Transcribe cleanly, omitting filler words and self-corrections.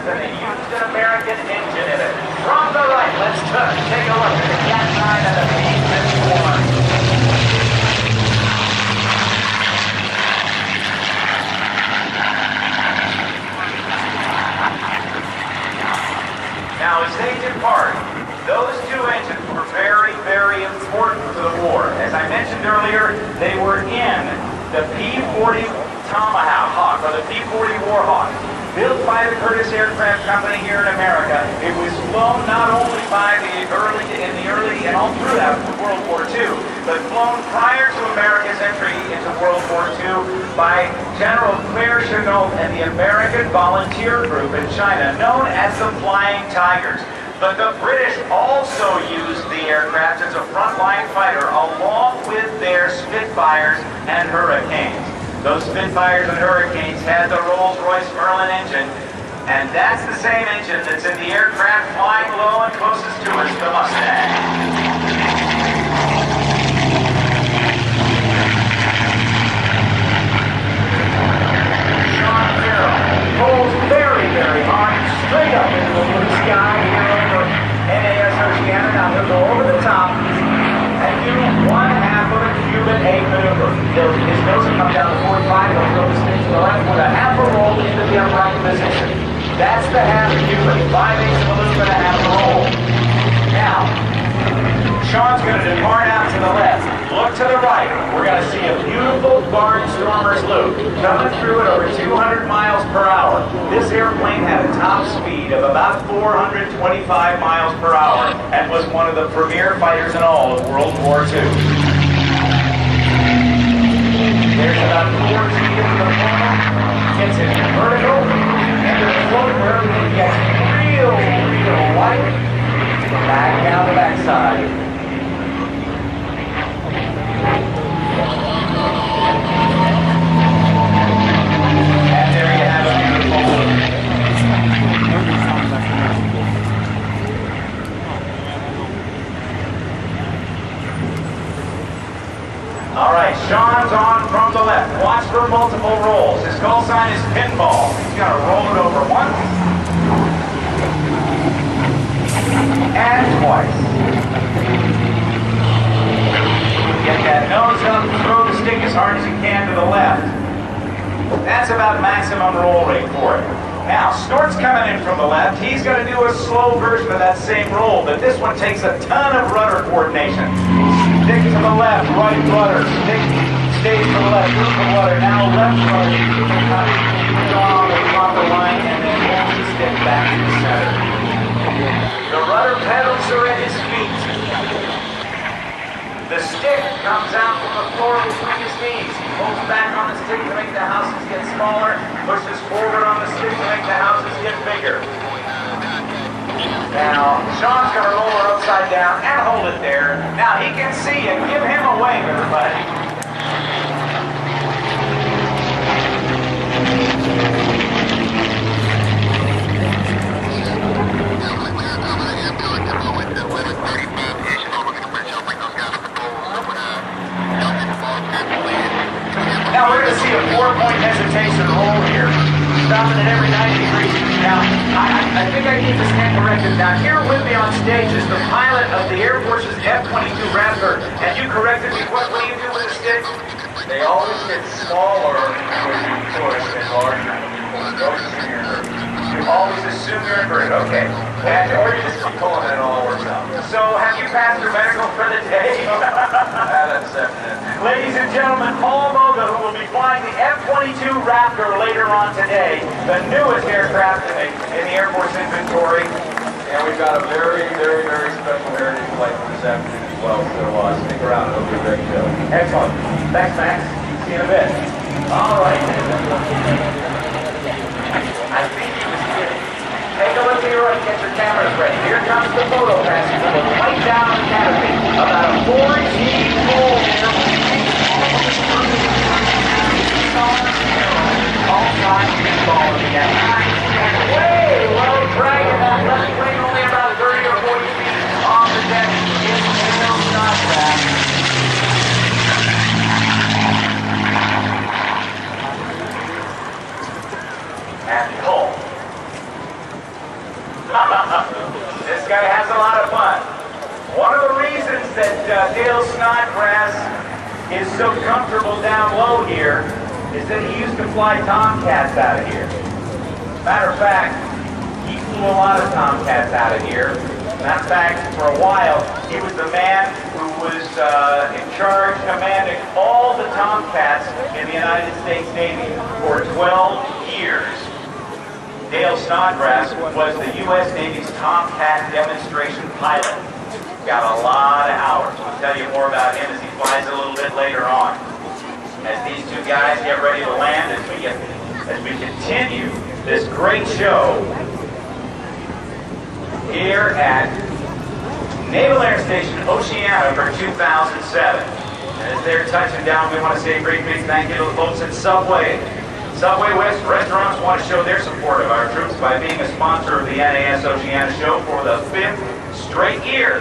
and they used an American engine in it. From the right, let's take a look at the Cat 9 and the B-51. Now, as they depart, those two engines were very, very important to the war. As I mentioned earlier, they were in the P-40 Tomahawk Hawk, or the P-40 Warhawk, built by the Curtiss Aircraft Company here in America. It was flown not only in the early and all throughout World War II, but flown prior to America's entry into World War II by General Claire Chennault and the American Volunteer Group in China, known as the Flying Tigers. But the British also used the aircraft as a frontline fighter along with their Spitfires and Hurricanes. Those Spitfires and Hurricanes had the Rolls-Royce Merlin engine, and that's the same engine that's in the aircraft flying low and closest to us, the Mustang. Sean Carroll pulls very, very hard, straight up into the blue sky here over NAS Oceana. Now he'll go over the top and do one half of a Cuban 8 maneuver. His nose will come down to 45, he'll throw the stick to the left with a half a roll into the upright position. That's the half Cuban, 5/8 of a loop and a half a roll. Now, Sean's going to depart out to the left. Look to the right. We're going to see a beautiful Barnstormer's loop coming through at over 200 miles per hour. This airplane had a top speed of about 425 miles per hour and was one of the premier fighters in all of World War II. There's about 4 feet into the funnel. Gets it vertical. And there's a float where everything gets real light. Back down the backside. And there you have a beautiful loop. All right, Sean's on from the left. Watch for multiple rolls. His call sign is pinball. He's going to roll it over once and twice. Get that nose up, throw the stick as hard as you can to the left. That's about maximum roll rate for it. Now, Snort's coming in from the left. He's going to do a slow version of that same roll, but this one takes a ton of rudder coordination. Stick to the left, right rudder. Stick stays to the left, move the rudder. Now left rudder. Keep it on the proper line, and then hold the stick back to the center. The rudder pedals are at his feet. The stick comes out from the floor between his knees. He pulls back on the stick to make the houses get smaller, pushes forward on the stick to make the houses get bigger. Now, Sean's going to roll her upside down and hold it there. Now, he can see it. Give him a wave, everybody. Now we're going to see a 4-point hesitation roll here, stopping at every 90 degrees. Now, I think I need to stand corrected. Now, here with me on stage is the pilot of the Air Force's F-22 Raptor. And you corrected me. What do you do with the stick? They always get smaller when you push and larger when you pull. You always assume you're inverted. Okay. Or you just keep pulling and it all works out. So, have you passed your medical for the day? That's definite. Ladies and gentlemen, Paul Moga, who will be flying the F-22 Raptor later on today, the newest aircraft in the Air Force inventory. And we've got a very, very, very special heritage flight for this afternoon as well, so stick around, it'll be a great show. Excellent. Thanks, Max. See you in a bit. All right. I think he was kidding. Take a look to your right, get your cameras ready. Here comes the photo passage. Right down the canopy. About a 4-inch roll here. All sides pinball again. Way low, dragging that left wing only about 30 or 40 feet off the deck. Inhale, Snodgrass. And pull. This guy has a lot of fun. One of the reasons that Dale Snodgrass is so comfortable down low here is that he used to fly Tomcats out of here. Matter of fact, he flew a lot of Tomcats out of here. Matter of fact, for a while, he was the man who was in charge, commanding all the Tomcats in the United States Navy for 12 years. Dale Snodgrass was the U.S. Navy's Tomcat demonstration pilot. Got a lot of hours. We'll tell you more about him as he flies a little bit later on. As these two guys get ready to land, as we continue this great show here at Naval Air Station Oceana for 2007. And as they're touching down, we want to say a great big thank you to the folks at Subway. Subway West restaurants want to show their support of our troops by being a sponsor of the NAS Oceana Show for the 5th straight year.